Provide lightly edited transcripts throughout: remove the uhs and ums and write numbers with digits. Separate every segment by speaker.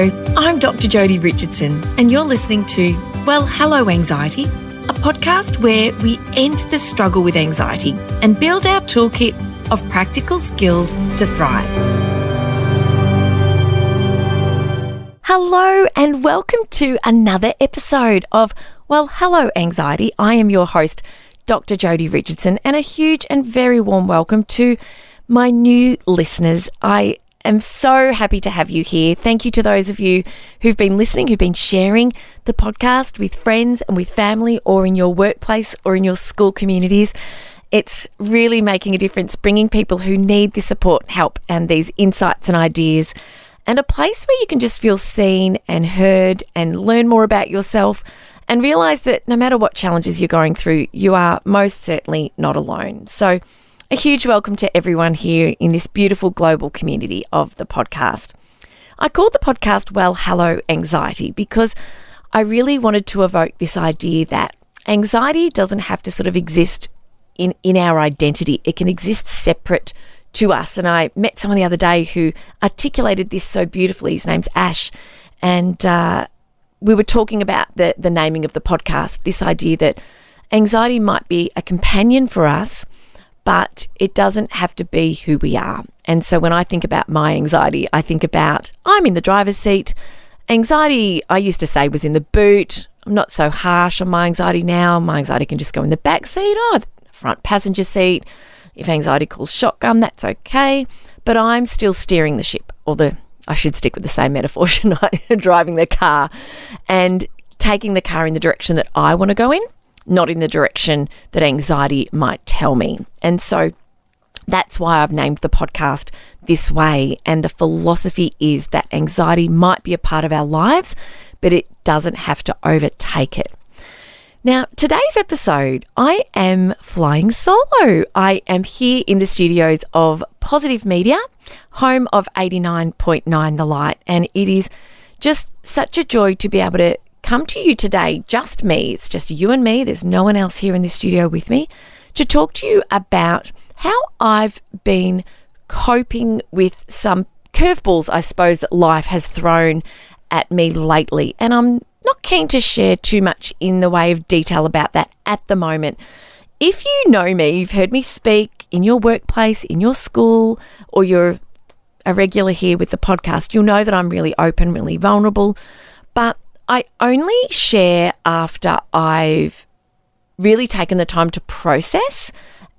Speaker 1: Hello, I'm Dr Jodi Richardson, and you're listening to Well, Hello Anxiety, a podcast where we end the struggle with anxiety and build our toolkit of practical skills to thrive. Hello, and welcome to another episode of Well, Hello Anxiety. I am your host, Dr Jodi Richardson, and a huge and very warm welcome to my new listeners. I am so happy to have you here. Thank you to those of you who've been listening, who've been sharing the podcast with friends and with family, or in your workplace or in your school communities. It's really making a difference, bringing people who need this support, help, and these insights and ideas, and a place where you can just feel seen and heard and learn more about yourself and realise that no matter what challenges you're going through, you are most certainly not alone. So a huge welcome to everyone here in this beautiful global community of the podcast. I called the podcast Well, Hello Anxiety because I really wanted to evoke this idea that anxiety doesn't have to sort of exist in our identity. It can exist separate to us. And I met someone the other day who articulated this so beautifully. His name's Ash. And we were talking about the naming of the podcast, this idea that anxiety might be a companion for us, but it doesn't have to be who we are. And so when I think about my anxiety, I think about I'm in the driver's seat. Anxiety, I used to say, was in the boot. I'm not so harsh on my anxiety now. My anxiety can just go in the back seat or the front passenger seat. If anxiety calls shotgun, that's okay. But I'm still steering the ship, I should stick with the same metaphor, shouldn't I? Driving the car and taking the car in the direction that I want to go in, not in the direction that anxiety might tell me. And so that's why I've named the podcast this way. And the philosophy is that anxiety might be a part of our lives, but it doesn't have to overtake it. Now, today's episode, I am flying solo. I am here in the studios of Positive Media, home of 89.9 The Light. And it is just such a joy to be able to come to you today, just me. It's just you and me. There's no one else here in the studio with me, to talk to you about how I've been coping with some curveballs, I suppose, that life has thrown at me lately. And I'm not keen to share too much in the way of detail about that at the moment. If you know me, you've heard me speak in your workplace, in your school, or you're a regular here with the podcast, you'll know that I'm really open, really vulnerable. But I only share after I've really taken the time to process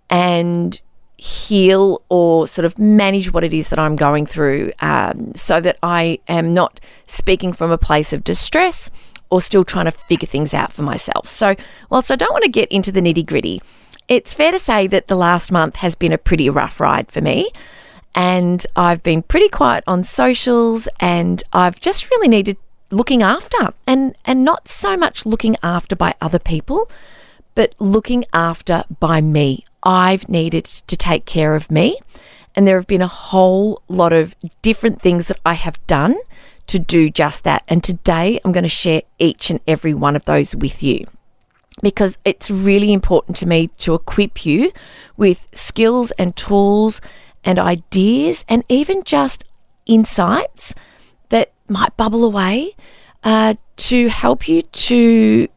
Speaker 1: and heal or sort of manage what it is that I'm going through, so that I am not speaking from a place of distress or still trying to figure things out for myself. So whilst I don't want to get into the nitty-gritty, it's fair to say that the last month has been a pretty rough ride for me. And I've been pretty quiet on socials, and I've just really needed looking after, and not so much looking after by other people, but looking after by me. I've needed to take care of me, and there have been a whole lot of different things that I have done to do just that. And today I'm going to share each and every one of those with you, because it's really important to me to equip you with skills and tools and ideas and even just insights that might bubble away to help you to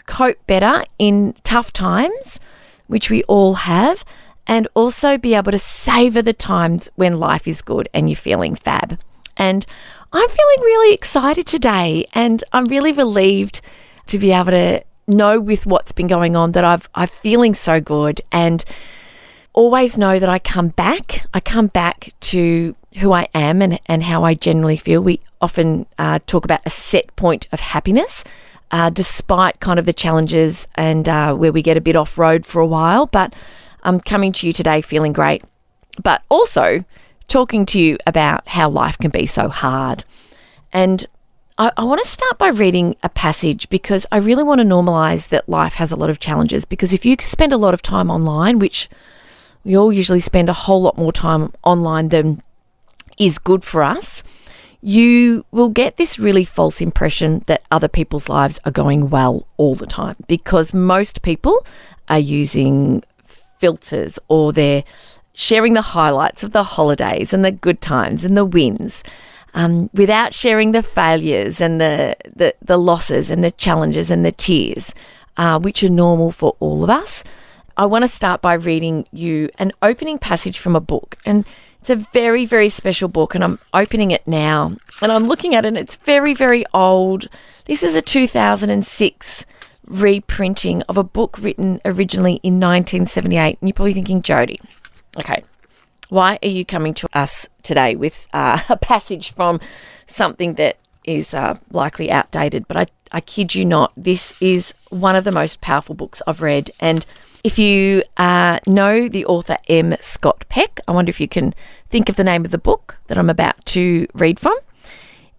Speaker 1: cope better in tough times, which we all have, and also be able to savor the times when life is good and you're feeling fab. And I'm feeling really excited today, and I'm really relieved to be able to know with what's been going on that I'm feeling so good, and always know that I come back to who I am and how I generally feel. We often talk about a set point of happiness, despite kind of the challenges and where we get a bit off-road for a while. But I'm coming to you today feeling great, but also talking to you about how life can be so hard. And I want to start by reading a passage, because I really want to normalise that life has a lot of challenges. Because if you spend a lot of time online, which we all usually spend a whole lot more time online than is good for us, you will get this really false impression that other people's lives are going well all the time, because most people are using filters, or they're sharing the highlights of the holidays and the good times and the wins. without sharing the failures and the losses and the challenges and the tears, which are normal for all of us. I want to start by reading you an opening passage from a book. And it's a very, very special book, and I'm opening it now. And I'm looking at it, and it's very, very old. This is a 2006 reprinting of a book written originally in 1978. And you're probably thinking, Jodi, okay, why are you coming to us today with a passage from something that is likely outdated? But I kid you not, this is one of the most powerful books I've read. And if you know the author M. Scott Peck, I wonder if you can think of the name of the book that I'm about to read from.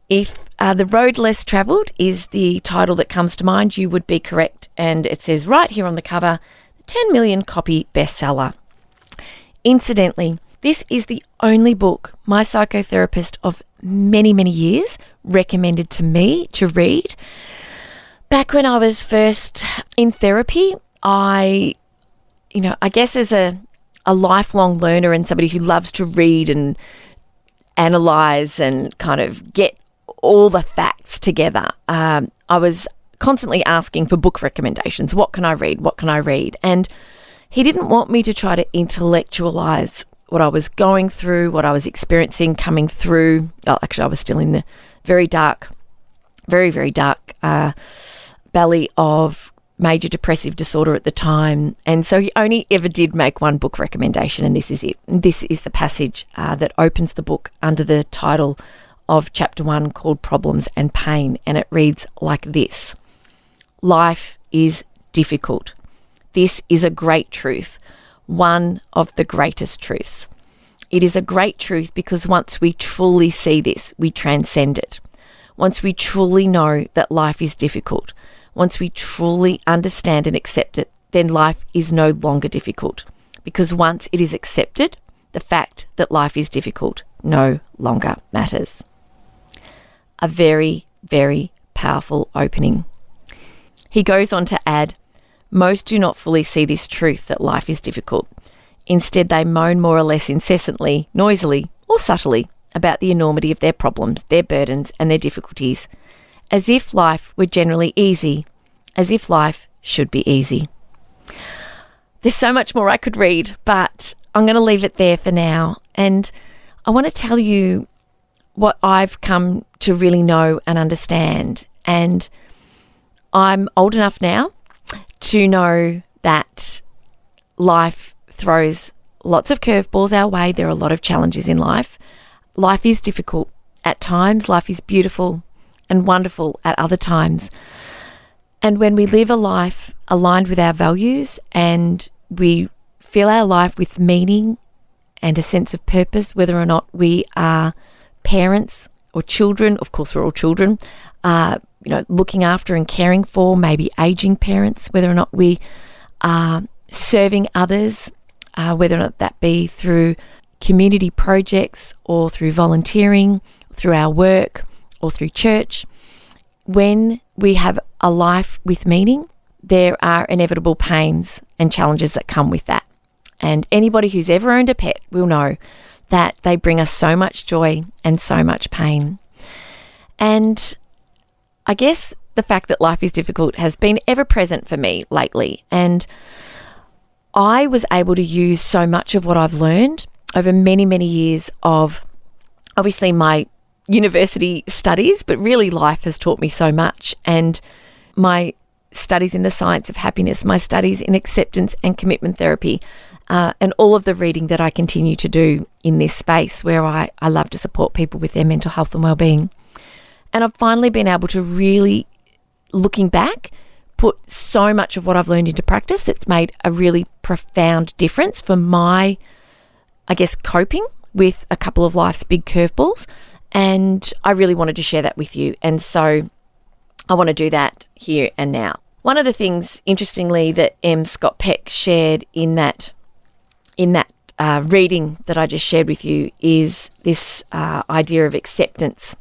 Speaker 1: If The Road Less Travelled is the title that comes to mind, you would be correct. And it says right here on the cover, 10 million copy bestseller. Incidentally, this is the only book my psychotherapist of many, many years recommended to me to read. Back when I was first in therapy, I guess as a lifelong learner and somebody who loves to read and analyse and kind of get all the facts together, I was constantly asking for book recommendations. What can I read? What can I read? And he didn't want me to try to intellectualise what I was going through, what I was experiencing coming through. Well, actually, I was still in the very dark, very, very dark valley of major depressive disorder at the time. And so he only ever did make one book recommendation, and this is it. This is the passage that opens the book under the title of Chapter 1 called Problems and Pain. And it reads like this: Life is difficult. This is a great truth, one of the greatest truths. It is a great truth because once we truly see this, we transcend it. Once we truly know that life is difficult, once we truly understand and accept it, then life is no longer difficult. Because once it is accepted, the fact that life is difficult no longer matters. A very, very powerful opening. He goes on to add, most do not fully see this truth that life is difficult. Instead, they moan more or less incessantly, noisily, or subtly about the enormity of their problems, their burdens, and their difficulties, as if life were generally easy, as if life should be easy. There's so much more I could read, but I'm going to leave it there for now. And I want to tell you what I've come to really know and understand. And I'm old enough now to know that life throws lots of curveballs our way. There are a lot of challenges in life. Life is difficult at times. Life is beautiful and wonderful at other times. And when we live a life aligned with our values and we fill our life with meaning and a sense of purpose, whether or not we are parents or children, of course we're all children, looking after and caring for maybe aging parents, whether or not we are serving others, whether or not that be through community projects or through volunteering, through our work or through church. When we have a life with meaning, there are inevitable pains and challenges that come with that. And anybody who's ever owned a pet will know that they bring us so much joy and so much pain. And I guess the fact that life is difficult has been ever present for me lately. And I was able to use so much of what I've learned over many, many years of obviously my university studies, but really life has taught me so much. And my studies in the science of happiness, my studies in acceptance and commitment therapy, and all of the reading that I continue to do in this space where I love to support people with their mental health and well-being. And I've finally been able to really, looking back, put so much of what I've learned into practice. It's made a really profound difference for my, coping with a couple of life's big curveballs. And I really wanted to share that with you. And so I want to do that here and now. One of the things, interestingly, that M. Scott Peck shared in that reading that I just shared with you is this idea of acceptance.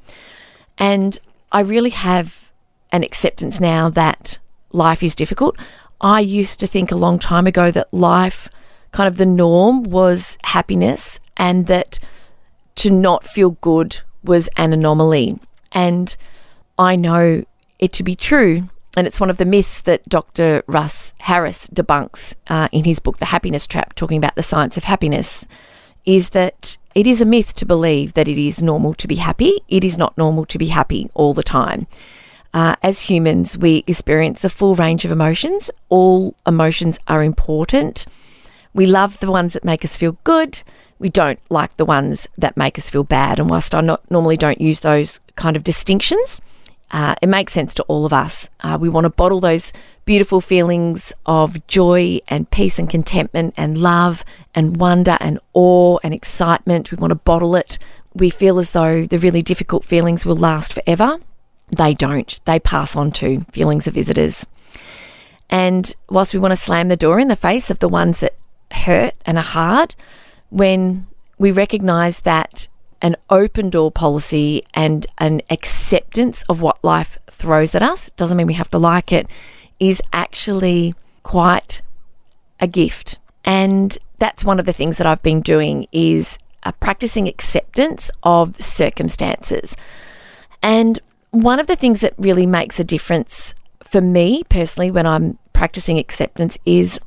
Speaker 1: And I really have an acceptance now that life is difficult. I used to think a long time ago that life, kind of the norm, was happiness, and that to not feel good was an anomaly. And I know it to be true. And it's one of the myths that Dr. Russ Harris debunks in his book, The Happiness Trap, talking about the science of happiness, is that it is a myth to believe that it is normal to be happy. It is not normal to be happy all the time. As humans, we experience a full range of emotions. All emotions are important. We love the ones that make us feel good. We don't like the ones that make us feel bad. And whilst I normally don't use those kind of distinctions, it makes sense to all of us. We want to bottle those beautiful feelings of joy and peace and contentment and love and wonder and awe and excitement. We want to bottle it. We feel as though the really difficult feelings will last forever. They don't. They pass on to feelings of visitors. And whilst we want to slam the door in the face of the ones that hurt and are hard, when we recognise that an open door policy and an acceptance of what life throws at us, doesn't mean we have to like it, is actually quite a gift. And that's one of the things that I've been doing, is practising acceptance of circumstances. And one of the things that really makes a difference for me personally when I'm practising acceptance is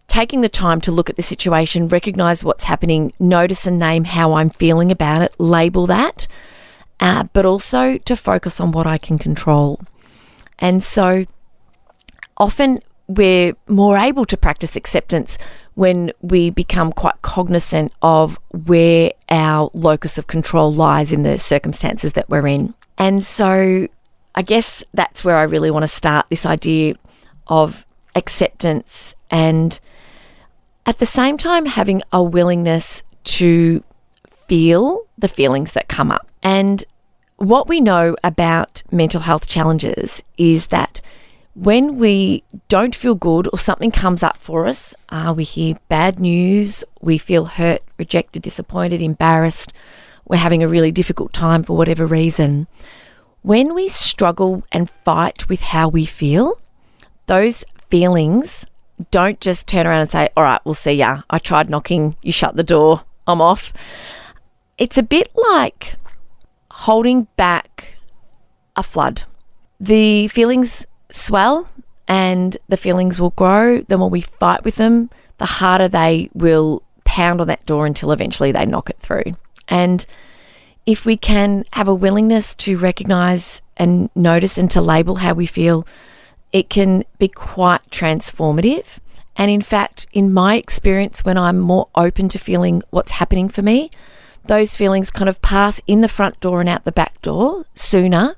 Speaker 1: taking the time to look at the situation, recognise what's happening, notice and name how I'm feeling about it, label that, but also to focus on what I can control. And so often we're more able to practice acceptance when we become quite cognizant of where our locus of control lies in the circumstances that we're in. And so I guess that's where I really want to start, this idea of acceptance, and at the same time having a willingness to feel the feelings that come up. And what we know about mental health challenges is that when we don't feel good or something comes up for us, we hear bad news, we feel hurt, rejected, disappointed, embarrassed, we're having a really difficult time for whatever reason. When we struggle and fight with how we feel, those feelings don't just turn around and say, all right, we'll see ya. I tried knocking, you shut the door, I'm off. It's a bit like holding back a flood. The feelings swell and the feelings will grow. The more we fight with them, the harder they will pound on that door until eventually they knock it through. And if we can have a willingness to recognise and notice and to label how we feel, it can be quite transformative. And in fact, in my experience, when I'm more open to feeling what's happening for me, those feelings kind of pass in the front door and out the back door sooner,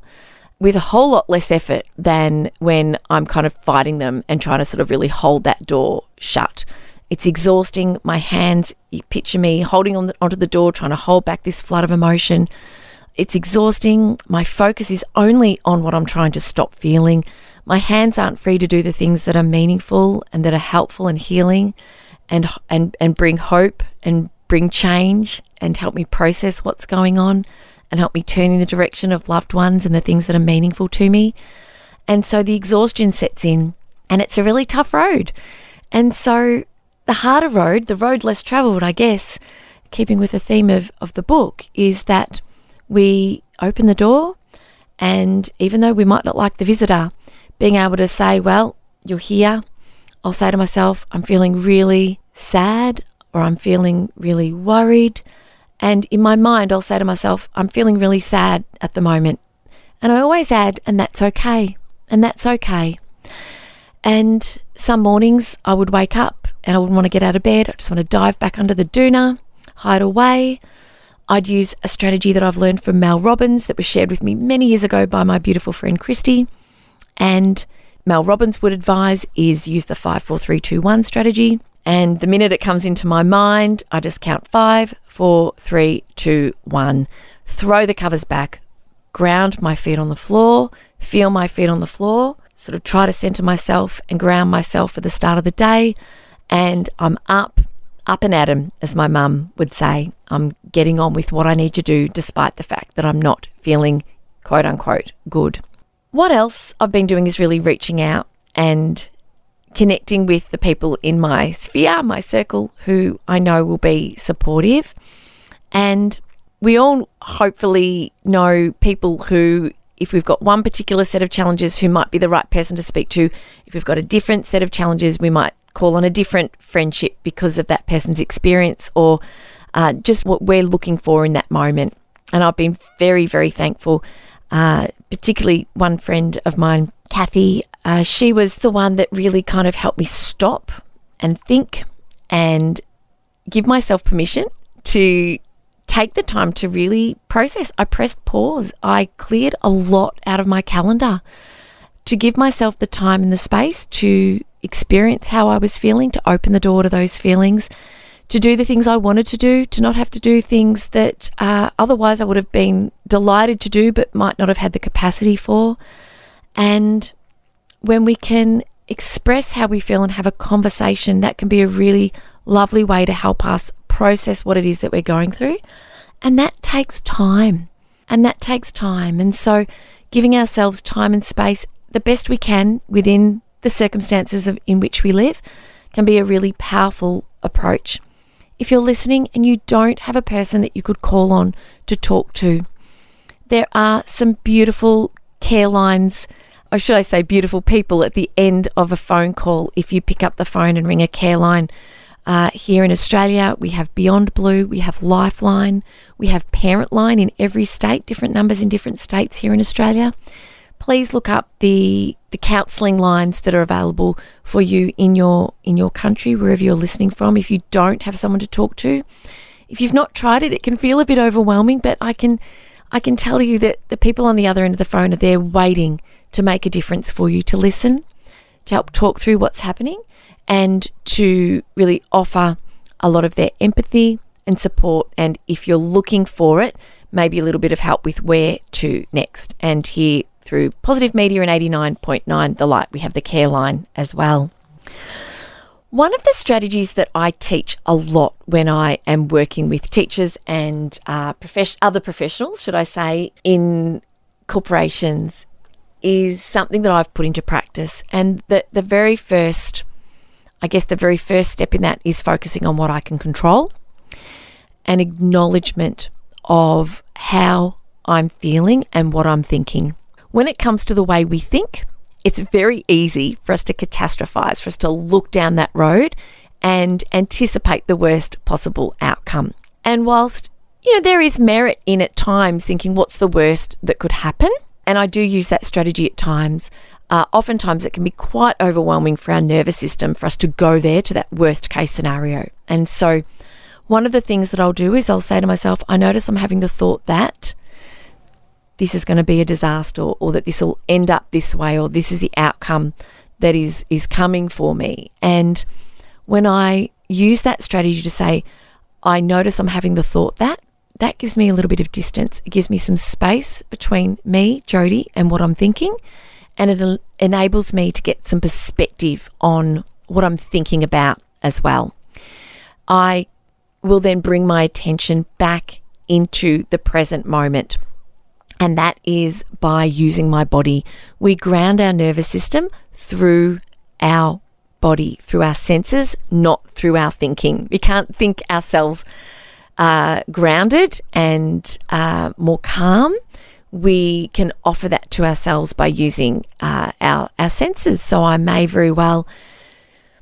Speaker 1: with a whole lot less effort than when I'm kind of fighting them and trying to sort of really hold that door shut. It's exhausting. My hands, you picture me holding onto the door, trying to hold back this flood of emotion. It's exhausting. My focus is only on what I'm trying to stop feeling. My hands aren't free to do the things that are meaningful and that are helpful and healing and bring hope and bring change and help me process what's going on and help me turn in the direction of loved ones and the things that are meaningful to me. And so the exhaustion sets in, and it's a really tough road. And so the harder road, the road less travelled, I guess, keeping with the theme of the book, is that we open the door, and even though we might not like the visitor, being able to say, well, you're here. I'll say to myself, I'm feeling really sad, or I'm feeling really worried. And in my mind, I'll say to myself, I'm feeling really sad at the moment. And I always add, and that's okay. And that's okay. And some mornings I would wake up and I wouldn't want to get out of bed. I just want to dive back under the doona, hide away. I'd use a strategy that I've learned from Mel Robbins that was shared with me many years ago by my beautiful friend Christy. And Mel Robbins would advise is use the 5, 4, 3, 2, 1 strategy. And the minute it comes into my mind, I just count 5, 4, 3, 2, 1. Throw the covers back, ground my feet on the floor, feel my feet on the floor, sort of try to center myself and ground myself for the start of the day. And I'm up and at 'em, as my mum would say. I'm getting on with what I need to do despite the fact that I'm not feeling quote unquote good. What else I've been doing is really reaching out and connecting with the people in my sphere, my circle, who I know will be supportive. And we all hopefully know people who, if we've got one particular set of challenges, who might be the right person to speak to. If we've got a different set of challenges, we might call on a different friendship because of that person's experience or just what we're looking for in that moment. And I've been very, very thankful, particularly one friend of mine, Kathy. She was the one that really kind of helped me stop and think and give myself permission to take the time to really process. I pressed pause. I cleared a lot out of my calendar to give myself the time and the space to experience how I was feeling, to open the door to those feelings, to do the things I wanted to do, to not have to do things that otherwise I would have been delighted to do but might not have had the capacity for. And when we can express how we feel and have a conversation, that can be a really lovely way to help us process what it is that we're going through. And that takes time. And so giving ourselves time and space the best we can within the circumstances in which we live can be a really powerful approach. If you're listening and you don't have a person that you could call on to talk to, there are some beautiful care lines, or should I say beautiful people at the end of a phone call if you pick up the phone and ring a care line. Here in Australia, we have Beyond Blue, we have Lifeline, we have Parent Line in every state, different numbers in different states here in Australia. Please look up the counselling lines that are available for you in your country, wherever you're listening from. If you don't have someone to talk to, if you've not tried it, it can feel a bit overwhelming, but I can tell you that the people on the other end of the phone are there waiting to make a difference for you, to listen, to help talk through what's happening, and to really offer a lot of their empathy and support. And if you're looking for it, maybe a little bit of help with where to next. And here through Positive Media and 89.9 The Light, we have the care line as well. One of the strategies that I teach a lot when I am working with teachers and other professionals, should I say, in corporations is something that I've put into practice. And the very first step in that is focusing on what I can control, and acknowledgement of how I'm feeling and what I'm thinking. When it comes to the way we think, it's very easy for us to catastrophize, for us to look down that road and anticipate the worst possible outcome. And whilst, there is merit in at times thinking what's the worst that could happen, and I do use that strategy at times, oftentimes it can be quite overwhelming for our nervous system for us to go there to that worst case scenario. And so one of the things that I'll do is I'll say to myself, I notice I'm having the thought that this is going to be a disaster, or that this will end up this way, or this is the outcome that is coming for me. And when I use that strategy to say, I notice I'm having the thought that gives me a little bit of distance. It gives me some space between me, Jodi, and what I'm thinking. And it enables me to get some perspective on what I'm thinking about as well. I will then bring my attention back into the present moment. And that is by using my body. We ground our nervous system through our body, through our senses, not through our thinking. We can't think ourselves grounded and more calm. We can offer that to ourselves by using our senses. So I may very well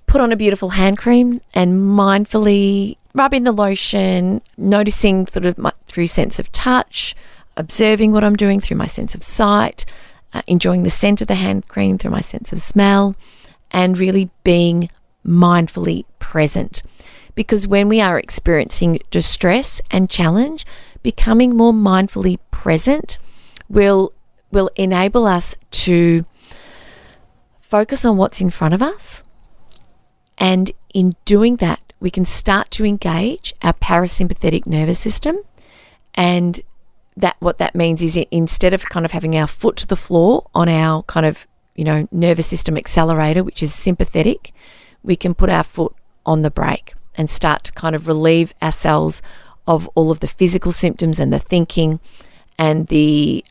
Speaker 1: put on a beautiful hand cream and mindfully rub in the lotion, noticing sort of through sense of touch, observing what I'm doing through my sense of sight, enjoying the scent of the hand cream through my sense of smell, and really being mindfully present. Because when we are experiencing distress and challenge, becoming more mindfully present will enable us to focus on what's in front of us. And in doing that, we can start to engage our parasympathetic nervous system. And what that means is, instead of kind of having our foot to the floor on our kind of, nervous system accelerator, which is sympathetic, we can put our foot on the brake and start to kind of relieve ourselves of all of the physical symptoms and the thinking and the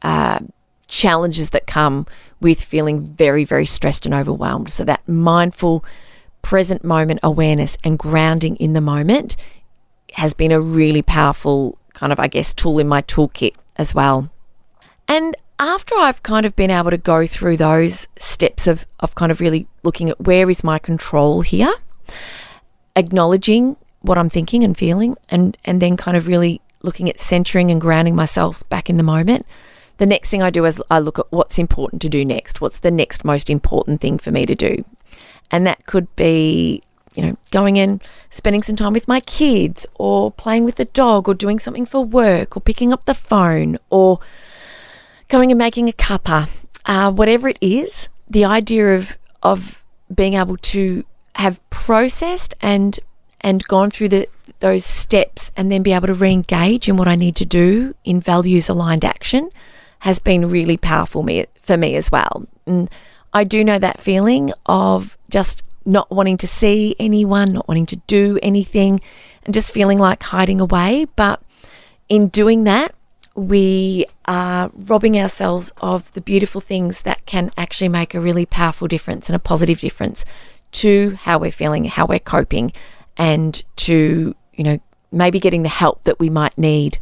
Speaker 1: challenges that come with feeling very, very stressed and overwhelmed. So that mindful, present moment awareness and grounding in the moment has been a really powerful kind of, I guess, tool in my toolkit as well. And after I've kind of been able to go through those steps of kind of really looking at where is my control here, acknowledging what I'm thinking and feeling, and then kind of really looking at centering and grounding myself back in the moment, the next thing I do is I look at what's important to do next. What's the next most important thing for me to do? And that could be, going in, spending some time with my kids, or playing with the dog, or doing something for work, or picking up the phone, or going and making a cuppa. Whatever it is, the idea of being able to have processed and gone through those steps and then be able to re-engage in what I need to do in values-aligned action has been really powerful for me as well. And I do know that feeling of just not wanting to see anyone, not wanting to do anything, and just feeling like hiding away. But in doing that, we are robbing ourselves of the beautiful things that can actually make a really powerful difference and a positive difference to how we're feeling, how we're coping, and to, maybe getting the help that we might need.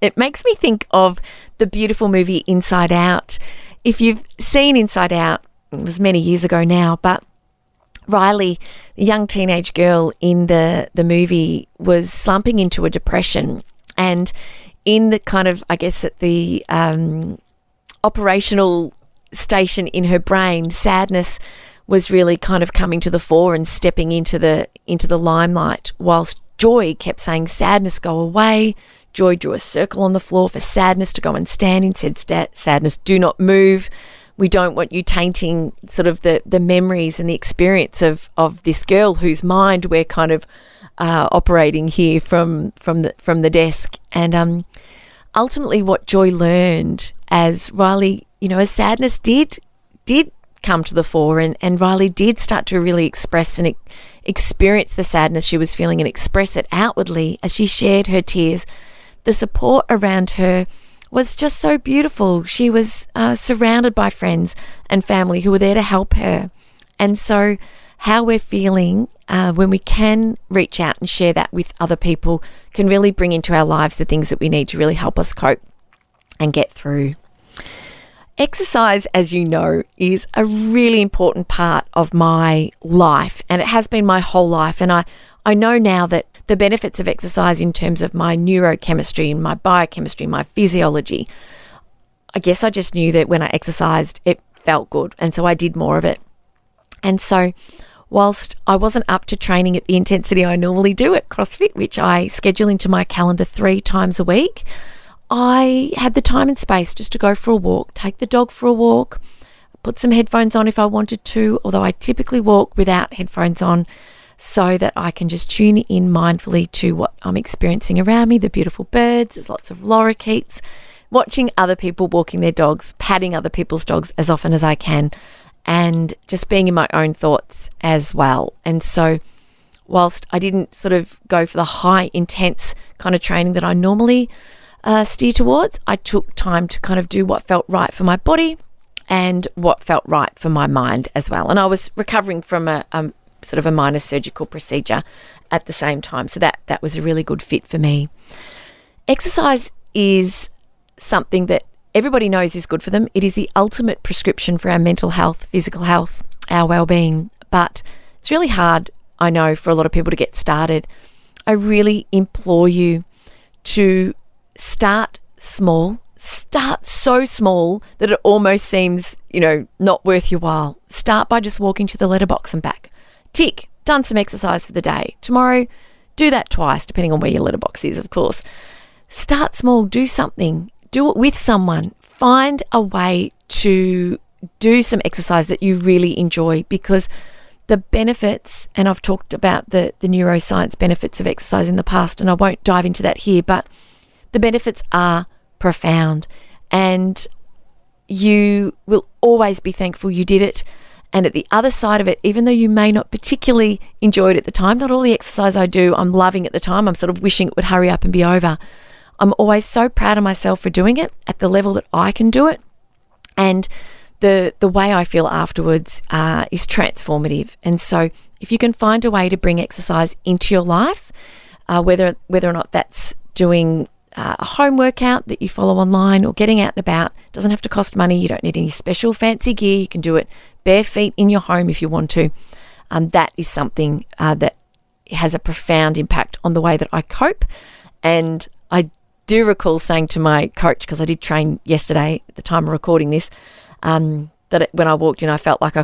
Speaker 1: It makes me think of the beautiful movie Inside Out. If you've seen Inside Out, it was many years ago now, but Riley, the young teenage girl in the movie, was slumping into a depression. And in the kind of, I guess, at the operational station in her brain, sadness was really kind of coming to the fore and stepping into the limelight, whilst joy kept saying, sadness, go away. Joy drew a circle on the floor for sadness to go and stand in, said, sadness, do not move. We don't want you tainting sort of the memories and the experience of this girl whose mind we're kind of operating here from the desk. And ultimately what Joy learned as Riley, as sadness did come to the fore, and Riley did start to really express and experience the sadness she was feeling and express it outwardly as she shared her tears. The support around her was just so beautiful. She was surrounded by friends and family who were there to help her. And so how we're feeling when we can reach out and share that with other people can really bring into our lives the things that we need to really help us cope and get through. Exercise, as you know, is a really important part of my life, and it has been my whole life. And I know now that the benefits of exercise in terms of my neurochemistry, my biochemistry, my physiology, I guess I just knew that when I exercised, it felt good. And so I did more of it. And so whilst I wasn't up to training at the intensity I normally do at CrossFit, which I schedule into my calendar 3 times a week, I had the time and space just to go for a walk, take the dog for a walk, put some headphones on if I wanted to, although I typically walk without headphones on so that I can just tune in mindfully to what I'm experiencing around me, the beautiful birds, there's lots of lorikeets, watching other people walking their dogs, patting other people's dogs as often as I can, and just being in my own thoughts as well. And so whilst I didn't sort of go for the high intense kind of training that I normally steer towards, I took time to kind of do what felt right for my body and what felt right for my mind as well. And I was recovering from a sort of a minor surgical procedure at the same time. So that was a really good fit for me. Exercise is something that everybody knows is good for them. It is the ultimate prescription for our mental health, physical health, our well-being. But it's really hard, I know, for a lot of people to get started. I really implore you to start small. Start so small that it almost seems, not worth your while. Start by just walking to the letterbox and back. Tick, done some exercise for the day. Tomorrow, do that twice, depending on where your letterbox is, of course. Start small, do something. Do it with someone. Find a way to do some exercise that you really enjoy, because the benefits, and I've talked about the neuroscience benefits of exercise in the past, and I won't dive into that here, but the benefits are profound, and you will always be thankful you did it. And at the other side of it, even though you may not particularly enjoy it at the time, not all the exercise I do I'm loving at the time, I'm sort of wishing it would hurry up and be over. I'm always so proud of myself for doing it at the level that I can do it. And the way I feel afterwards is transformative. And so if you can find a way to bring exercise into your life, whether or not that's doing a home workout that you follow online, or getting out and about. It doesn't have to cost money. You don't need any special fancy gear. You can do it bare feet in your home if you want to. That is something that has a profound impact on the way that I cope. And I do recall saying to my coach, because I did train yesterday at the time of recording this, that when I walked in, I felt like I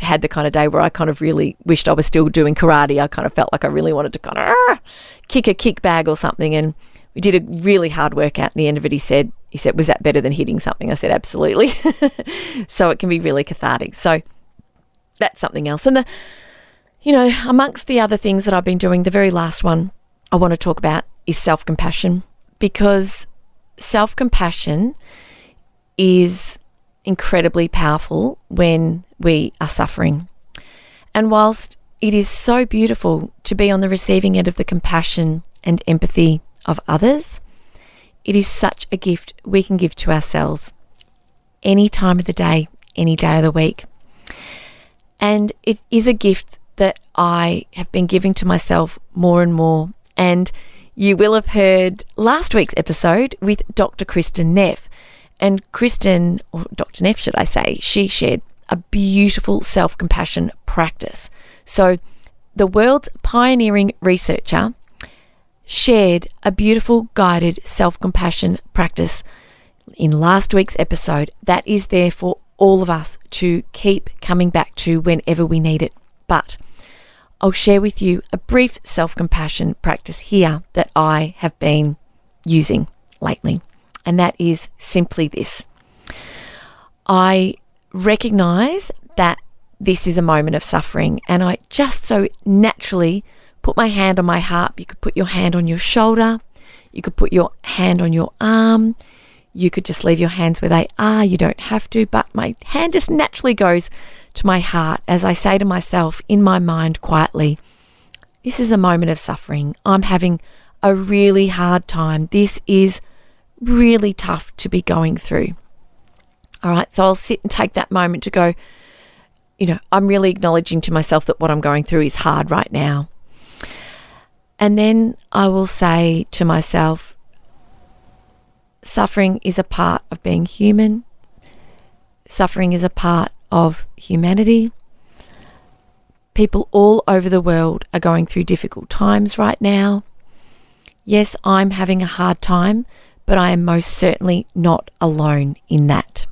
Speaker 1: had the kind of day where I kind of really wished I was still doing karate. I kind of felt like I really wanted to kind of kick a kick bag or something. And we did a really hard workout. At the end of it, he said, was that better than hitting something? I said, absolutely. So it can be really cathartic. So that's something else. And amongst the other things that I've been doing, the very last one I want to talk about is self-compassion, because self-compassion is incredibly powerful when we are suffering. And whilst it is so beautiful to be on the receiving end of the compassion and empathy of others, it is such a gift we can give to ourselves any time of the day, any day of the week. And it is a gift that I have been giving to myself more and more. And you will have heard last week's episode with Dr. Kristen Neff. And Kristen, or Dr. Neff should I say, she shared a beautiful self-compassion practice. So the world's pioneering researcher shared a beautiful guided self-compassion practice in last week's episode that is there for all of us to keep coming back to whenever we need it. But I'll share with you a brief self-compassion practice here that I have been using lately. And that is simply this. I recognize that this is a moment of suffering, and I just so naturally put my hand on my heart. You could put your hand on your shoulder. You could put your hand on your arm. You could just leave your hands where they are. You don't have to, but my hand just naturally goes to my heart as I say to myself in my mind quietly, this is a moment of suffering. I'm having a really hard time. This is really tough to be going through. All right, so I'll sit and take that moment to go, I'm really acknowledging to myself that what I'm going through is hard right now. And then I will say to myself, suffering is a part of being human. Suffering is a part of humanity. People all over the world are going through difficult times right now. Yes, I'm having a hard time, but I am most certainly not alone in that.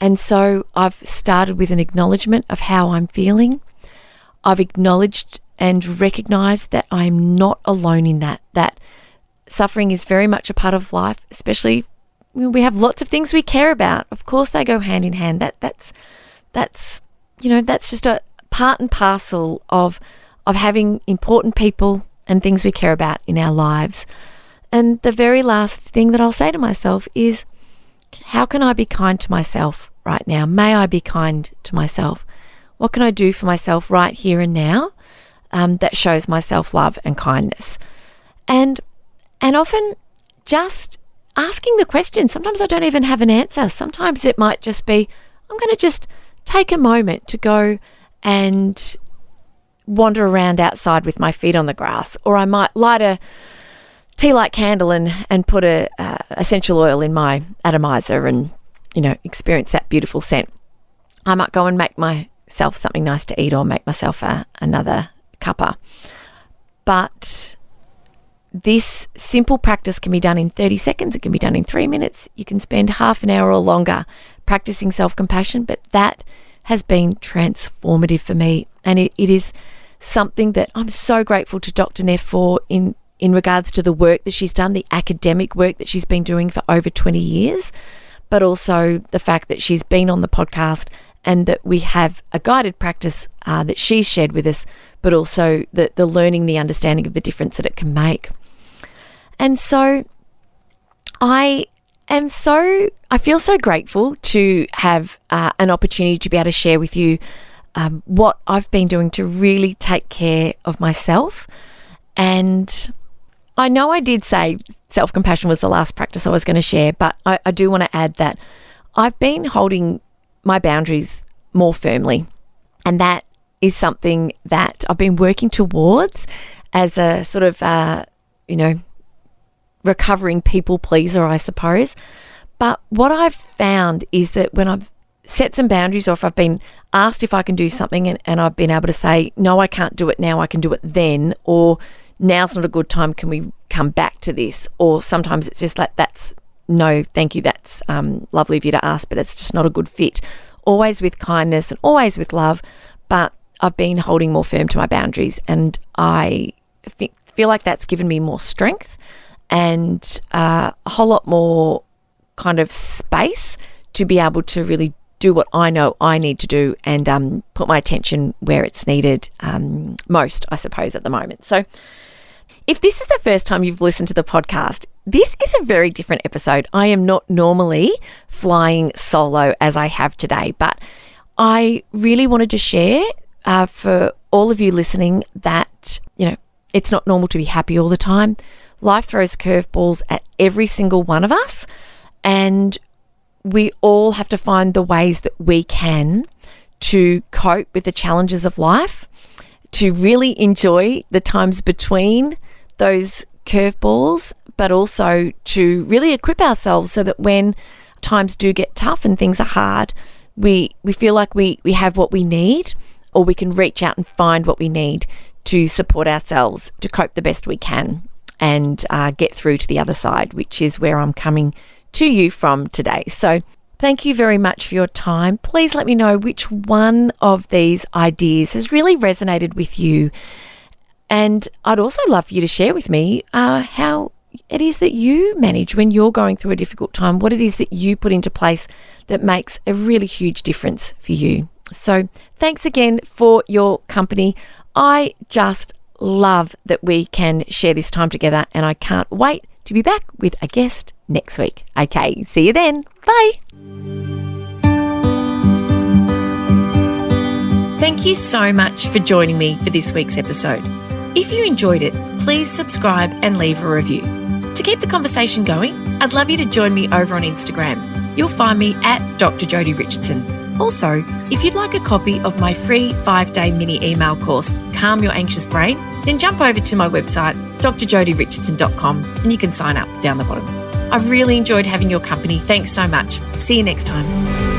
Speaker 1: And so I've started with an acknowledgement of how I'm feeling. I've acknowledged and recognized that I'm not alone in that suffering is very much a part of life, especially when we have lots of things we care about. Of course, they go hand in hand. That's just a part and parcel of having important people and things we care about in our lives. And the very last thing that I'll say to myself is, how can I be kind to myself right now? May I be kind to myself? What can I do for myself right here and now that shows myself love and kindness? And often just asking the question. Sometimes I don't even have an answer. Sometimes it might just be, I'm going to just take a moment to go and wander around outside with my feet on the grass, or I might light a tea light candle and put a essential oil in my atomizer and experience that beautiful scent. I might go and make myself something nice to eat, or make myself another cuppa. But this simple practice can be done in 30 seconds. It can be done in 3 minutes. You can spend half an hour or longer practicing self-compassion, but that has been transformative for me. And it is something that I'm so grateful to Dr. Neff for in regards to the work that she's done, the academic work that she's been doing for over 20 years, but also the fact that she's been on the podcast and that we have a guided practice that she's shared with us, but also the learning, the understanding of the difference that it can make. And so I feel so grateful to have an opportunity to be able to share with you what I've been doing to really take care of myself. And I know I did say self-compassion was the last practice I was going to share, but I do want to add that I've been holding my boundaries more firmly. And that is something that I've been working towards as a sort of, recovering people pleaser, I suppose. But what I've found is that when I've set some boundaries, or if I've been asked if I can do something and I've been able to say, no, I can't do it now, I can do it then, or now's not a good time, can we come back to this? Or sometimes it's just like, that's no, thank you, that's lovely of you to ask, but it's just not a good fit. Always with kindness and always with love, but I've been holding more firm to my boundaries, and I feel like that's given me more strength and a whole lot more kind of space to be able to really do what I know I need to do and put my attention where it's needed most, I suppose, at the moment. So if this is the first time you've listened to the podcast, this is a very different episode. I am not normally flying solo as I have today, but I really wanted to share for all of you listening that, it's not normal to be happy all the time. Life throws curveballs at every single one of us, and we all have to find the ways that we can to cope with the challenges of life, to really enjoy the times between those curveballs, but also to really equip ourselves so that when times do get tough and things are hard, we feel like we have what we need, or we can reach out and find what we need to support ourselves to cope the best we can and get through to the other side, which is where I'm coming to you from today. So thank you very much for your time. Please let me know which one of these ideas has really resonated with you. And I'd also love for you to share with me how it is that you manage when you're going through a difficult time, what it is that you put into place that makes a really huge difference for you. So thanks again for your company. I just love that we can share this time together, and I can't wait to be back with a guest next week. Okay, see you then. Bye. Thank you so much for joining me for this week's episode. If you enjoyed it, please subscribe and leave a review. To keep the conversation going, I'd love you to join me over on Instagram. You'll find me at Dr Jodi Richardson. Also, if you'd like a copy of my free 5-day mini email course, Calm Your Anxious Brain, then jump over to my website, drjodirichardson.com, and you can sign up down the bottom. I've really enjoyed having your company. Thanks so much. See you next time.